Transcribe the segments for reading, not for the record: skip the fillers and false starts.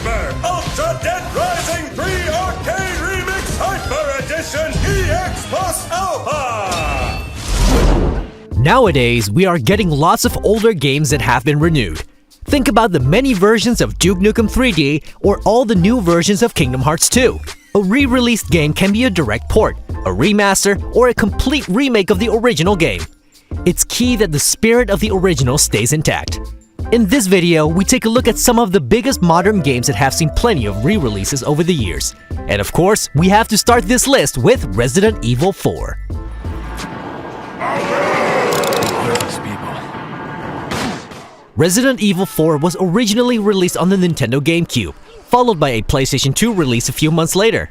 Nightmare Ultra Dead Rising 3 Arcade Remix Hyper Edition EX Plus Alpha! Nowadays, we are getting lots of older games that have been renewed. Think about the many versions of Duke Nukem 3D or all the new versions of Kingdom Hearts 2. A re-released game can be a direct port, a remaster, or a complete remake of the original game. It's key that the spirit of the original stays intact. In this video, we take a look at some of the biggest modern games that have seen plenty of re-releases over the years. And of course, we have to start this list with Resident Evil 4. Resident Evil 4 was originally released on the Nintendo Gamecube, followed by a PlayStation 2 release a few months later.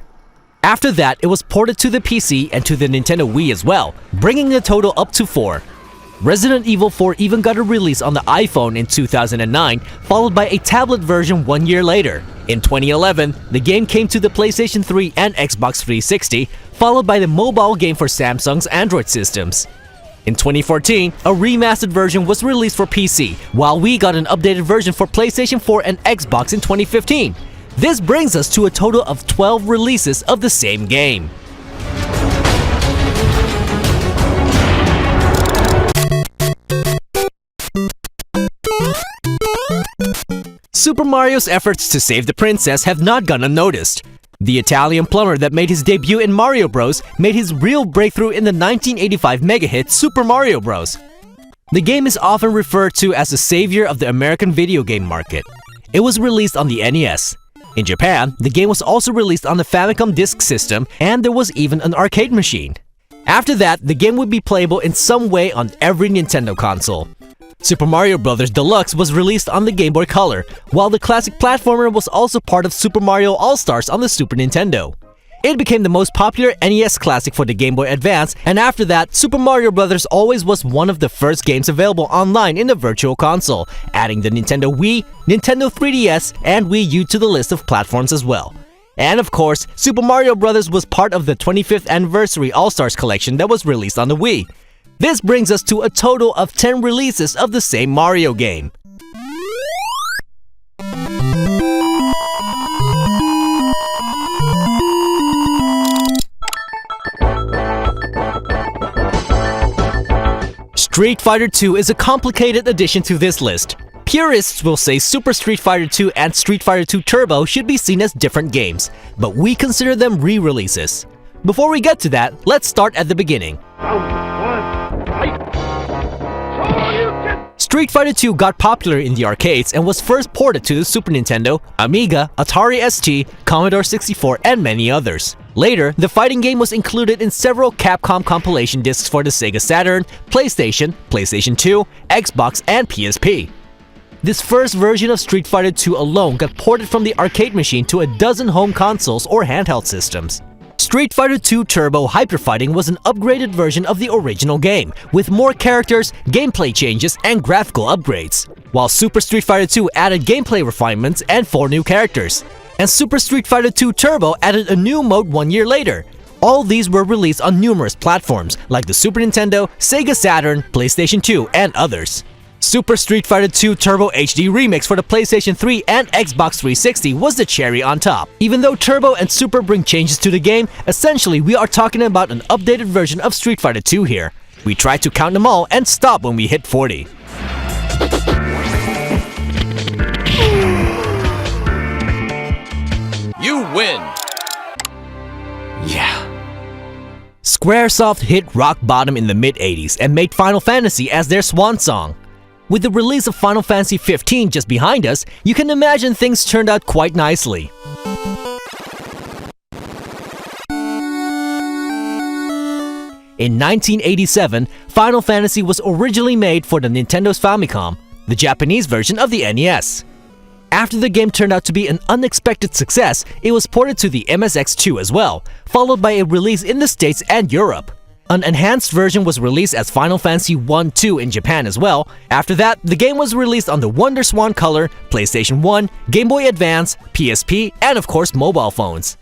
After that, it was ported to the PC and to the Nintendo Wii as well, bringing the total up to 4. Resident Evil 4 even got a release on the iPhone in 2009, followed by a tablet version 1 year later. In 2011, the game came to the PlayStation 3 and Xbox 360, followed by the mobile game for Samsung's Android systems. In 2014, a remastered version was released for PC, while we got an updated version for PlayStation 4 and Xbox in 2015. This brings us to a total of 12 releases of the same game. Super Mario's efforts to save the princess have not gone unnoticed. The Italian plumber that made his debut in Mario Bros. Made his real breakthrough in the 1985 mega-hit Super Mario Bros. The game is often referred to as the savior of the American video game market. It was released on the NES. In Japan, the game was also released on the Famicom Disk System, and there was even an arcade machine. After that, the game would be playable in some way on every Nintendo console. Super Mario Bros. Deluxe was released on the Game Boy Color, while the classic platformer was also part of Super Mario All-Stars on the Super Nintendo. It became the most popular NES classic for the Game Boy Advance, and after that, Super Mario Bros. Always was one of the first games available online in the Virtual Console, adding the Nintendo Wii, Nintendo 3DS, and Wii U to the list of platforms as well. And of course, Super Mario Bros. Was part of the 25th Anniversary All-Stars collection that was released on the Wii. This brings us to a total of 10 releases of the same Mario game. Street Fighter II is a complicated addition to this list. Purists will say Super Street Fighter II and Street Fighter II Turbo should be seen as different games, but we consider them re-releases. Before we get to that, let's start at the beginning. Street Fighter II got popular in the arcades and was first ported to the Super Nintendo, Amiga, Atari ST, Commodore 64, and many others. Later, the fighting game was included in several Capcom compilation discs for the Sega Saturn, PlayStation, PlayStation 2, Xbox, and PSP. This first version of Street Fighter II alone got ported from the arcade machine to a dozen home consoles or handheld systems. Street Fighter II Turbo Hyper Fighting was an upgraded version of the original game, with more characters, gameplay changes, and graphical upgrades, while Super Street Fighter II added gameplay refinements and 4 new characters. And Super Street Fighter II Turbo added a new mode 1 year later. All these were released on numerous platforms, like the Super Nintendo, Sega Saturn, PlayStation 2, and others. Super Street Fighter II Turbo HD Remix for the PlayStation 3 and Xbox 360 was the cherry on top. Even though Turbo and Super bring changes to the game, essentially we are talking about an updated version of Street Fighter II here. We try to count them all and stop when we hit 40. You win! Yeah. Squaresoft hit rock bottom in the mid-80s and made Final Fantasy as their swan song. With the release of Final Fantasy 15 just behind us, you can imagine things turned out quite nicely. In 1987, Final Fantasy was originally made for the Nintendo's Famicom, the Japanese version of the NES. After the game turned out to be an unexpected success, it was ported to the MSX2 as well, followed by a release in the States and Europe. An enhanced version was released as Final Fantasy 1-2 in Japan as well. After that, the game was released on the WonderSwan Color, PlayStation 1, Game Boy Advance, PSP, and of course mobile phones.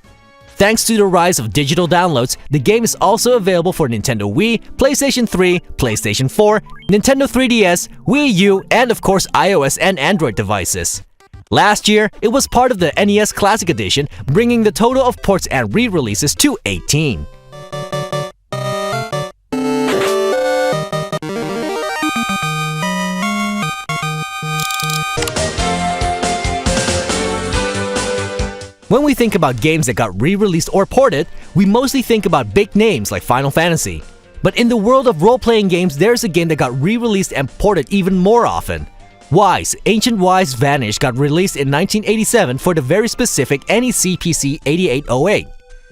Thanks to the rise of digital downloads, the game is also available for Nintendo Wii, PlayStation 3, PlayStation 4, Nintendo 3DS, Wii U, and of course iOS and Android devices. Last year, it was part of the NES Classic Edition, bringing the total of ports and re-releases to 18. When we think about games that got re-released or ported, we mostly think about big names like Final Fantasy. But in the world of role-playing games, there's a game that got re-released and ported even more often. Wise, Ancient Wise Vanish got released in 1987 for the very specific NEC PC 8808.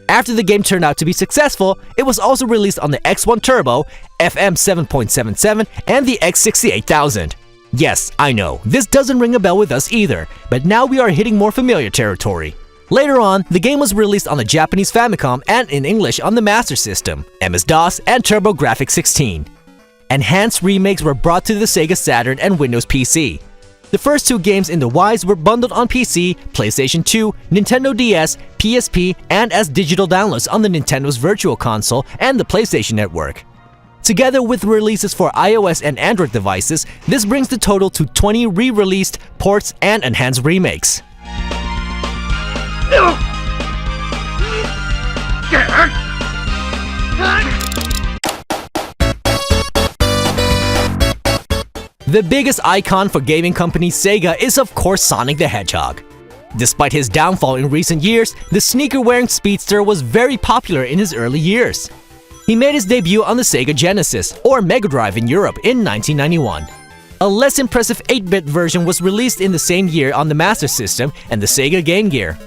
After the game turned out to be successful, it was also released on the X1 Turbo, FM 7.77, and the X68000. Yes, I know, this doesn't ring a bell with us either, but now we are hitting more familiar territory. Later on, the game was released on the Japanese Famicom and in English on the Master System, MS-DOS, and TurboGrafx-16. Enhanced remakes were brought to the Sega Saturn and Windows PC. The first two games in the Wise were bundled on PC, PlayStation 2, Nintendo DS, PSP, and as digital downloads on the Nintendo's Virtual Console and the PlayStation Network. Together with releases for iOS and Android devices, this brings the total to 20 re-released, ports, and enhanced remakes. The biggest icon for gaming company Sega is of course Sonic the Hedgehog. Despite his downfall in recent years, the sneaker-wearing speedster was very popular in his early years. He made his debut on the Sega Genesis, or Mega Drive in Europe, in 1991. A less impressive 8-bit version was released in the same year on the Master System and the Sega Game Gear.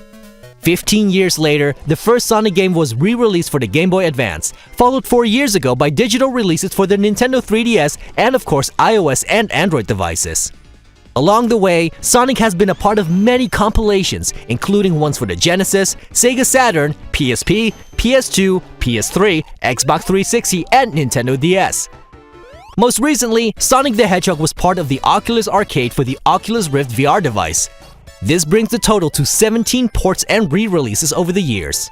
15 years later, the first Sonic game was re-released for the Game Boy Advance, followed 4 years ago by digital releases for the Nintendo 3DS and of course iOS and Android devices. Along the way, Sonic has been a part of many compilations, including ones for the Genesis, Sega Saturn, PSP, PS2, PS3, Xbox 360, and Nintendo DS. Most recently, Sonic the Hedgehog was part of the Oculus Arcade for the Oculus Rift VR device. This brings the total to 17 ports and re-releases over the years.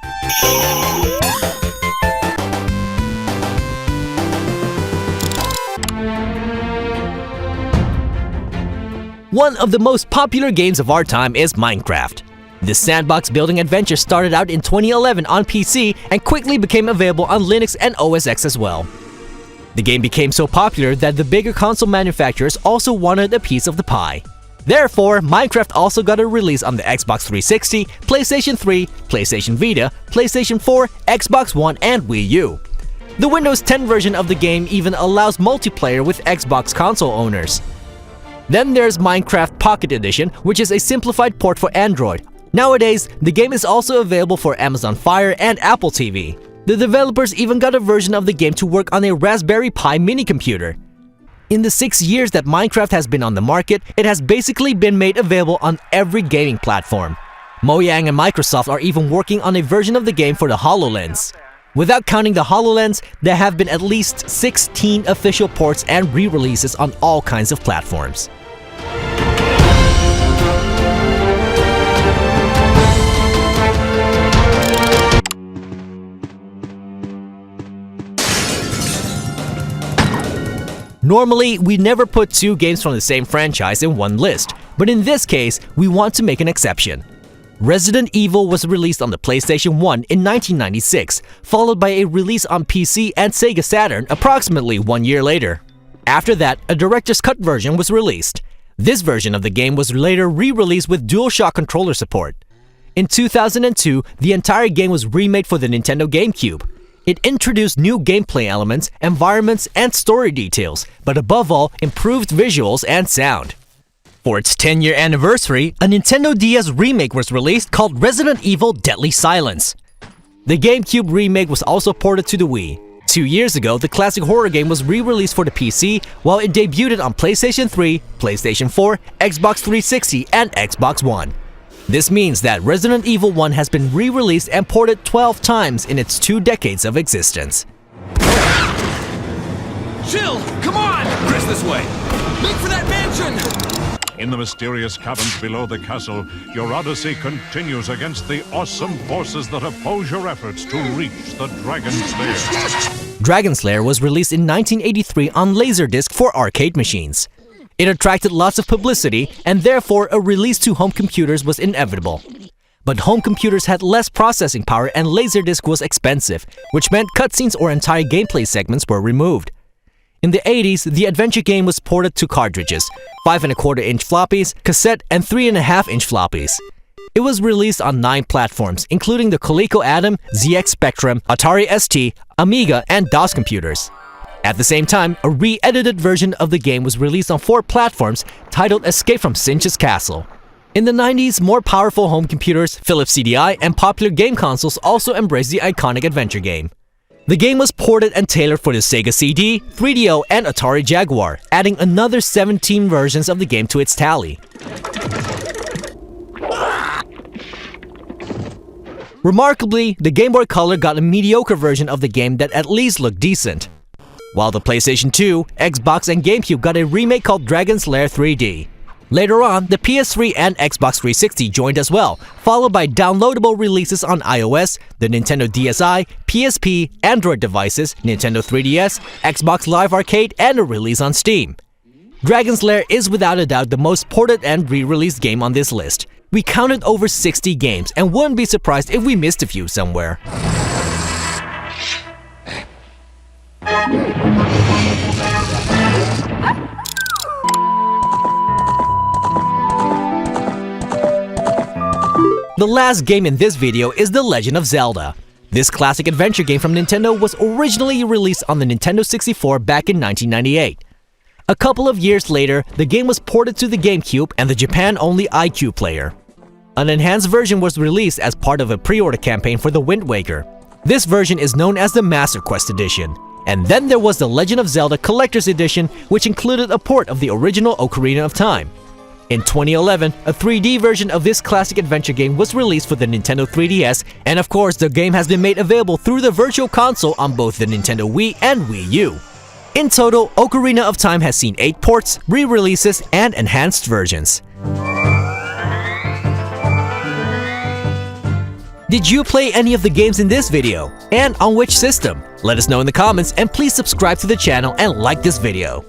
One of the most popular games of our time is Minecraft. This sandbox building adventure started out in 2011 on PC and quickly became available on Linux and OS X as well. The game became so popular that the bigger console manufacturers also wanted a piece of the pie. Therefore, Minecraft also got a release on the Xbox 360, PlayStation 3, PlayStation Vita, PlayStation 4, Xbox One, and Wii U. The Windows 10 version of the game even allows multiplayer with Xbox console owners. Then there's Minecraft Pocket Edition, which is a simplified port for Android. Nowadays, the game is also available for Amazon Fire and Apple TV. The developers even got a version of the game to work on a Raspberry Pi mini computer. In the 6 years that Minecraft has been on the market, it has basically been made available on every gaming platform. Mojang and Microsoft are even working on a version of the game for the HoloLens. Without counting the HoloLens, there have been at least 16 official ports and re-releases on all kinds of platforms. Normally, we never put two games from the same franchise in one list, but in this case, we want to make an exception. Resident Evil was released on the PlayStation 1 in 1996, followed by a release on PC and Sega Saturn approximately 1 year later. After that, a director's cut version was released. This version of the game was later re-released with DualShock controller support. In 2002, the entire game was remade for the Nintendo Gamecube. It introduced new gameplay elements, environments, and story details, but above all, improved visuals and sound. For its 10-year anniversary, a Nintendo DS remake was released called Resident Evil Deadly Silence. The GameCube remake was also ported to the Wii. 2 years ago, the classic horror game was re-released for the PC, while it debuted on PlayStation 3, PlayStation 4, Xbox 360, and Xbox One. This means that Resident Evil 1 has been re-released and ported 12 times in its 2 decades of existence. Jill, come on! Chris, this way! Make for that mansion! In the mysterious caverns below the castle, your odyssey continues against the awesome forces that oppose your efforts to reach the Dragon's Lair. Dragon's Lair was released in 1983 on Laserdisc for arcade machines. It attracted lots of publicity, and therefore a release to home computers was inevitable. But home computers had less processing power and Laserdisc was expensive, which meant cutscenes or entire gameplay segments were removed. In the 80s, the adventure game was ported to cartridges, 5¼ floppies, cassette, and 3½ floppies. It was released on 9 platforms, including the Coleco Adam, ZX Spectrum, Atari ST, Amiga, and DOS computers. At the same time, a re-edited version of the game was released on 4 platforms titled Escape from Sinch's Castle. In the 90s, more powerful home computers, Philips CDI, and popular game consoles also embraced the iconic adventure game. The game was ported and tailored for the Sega CD, 3DO, and Atari Jaguar, adding another 17 versions of the game to its tally. Remarkably, the Game Boy Color got a mediocre version of the game that at least looked decent. While the PlayStation 2, Xbox, and GameCube got a remake called Dragon's Lair 3D. Later on, the PS3 and Xbox 360 joined as well, followed by downloadable releases on iOS, the Nintendo DSi, PSP, Android devices, Nintendo 3DS, Xbox Live Arcade, and a release on Steam. Dragon's Lair is without a doubt the most ported and re-released game on this list. We counted over 60 games and wouldn't be surprised if we missed a few somewhere. The last game in this video is The Legend of Zelda. This classic adventure game from Nintendo was originally released on the Nintendo 64 back in 1998. A couple of years later, the game was ported to the GameCube and the Japan-only iQube player. An enhanced version was released as part of a pre-order campaign for the Wind Waker. This version is known as the Master Quest Edition. And then there was the Legend of Zelda Collector's Edition, which included a port of the original Ocarina of Time. In 2011, a 3D version of this classic adventure game was released for the Nintendo 3DS, and of course, the game has been made available through the Virtual Console on both the Nintendo Wii and Wii U. In total, Ocarina of Time has seen 8 ports, re-releases, and enhanced versions. Did you play any of the games in this video? And on which system? Let us know in the comments, and please subscribe to the channel and like this video.